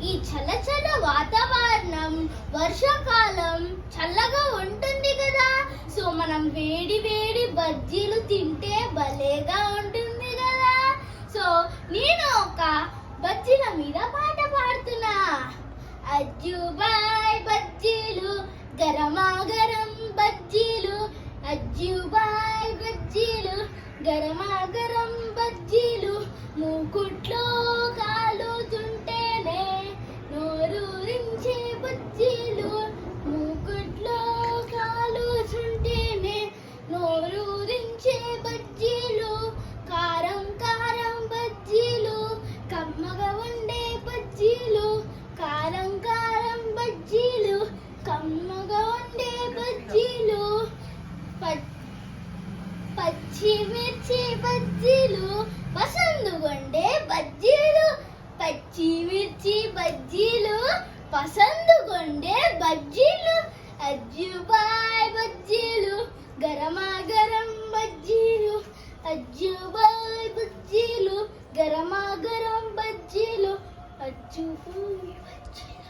ఈ చల్ల చల్ల వాతావరణం వర్షాకాలం చల్లగా ఉంటుంది కదా. సో మనం వేడి వేడి బజ్జీలు తింటే భలేగా ఉంటుంది కదా. సో నేను ఒక బజ్జీల మీద పాట పాడుతున్నా. అజ్జుబాయ్ బజ్జీలు గరమా గరం బజ్జీలు, అజ్జుబాయ్ బజ్జీలు గరమా గరం బజ్జీలు, మూకుట్లో కాలుతుంటేనే నోరూరించే బజ్జీలు, మూకుట్లో కాలుతుంటేనే నోరూరించే బజ్జీలు, కారం కారం బజ్జీలు కమ్మగా ఉండే బజ్జీలు, కారం కారం బజ్జీలు కమ్మగా ఉండే బజ్జీలు, పచ్చిమిర్చి బజ్జీలు పసందుగుండే బజ్జీలు, పచ్చిమిర్చి బజ్జీలు పసందుగుండే బజ్జీలు, అజ్జుబాయ్ బజ్జీలు గరమా గరం బజ్జీలు, అజ్జుబాయ్ బజ్జీలు గరమా గరం బజ్జీలు, అజ్జుబాయ్ బజ్జీలు.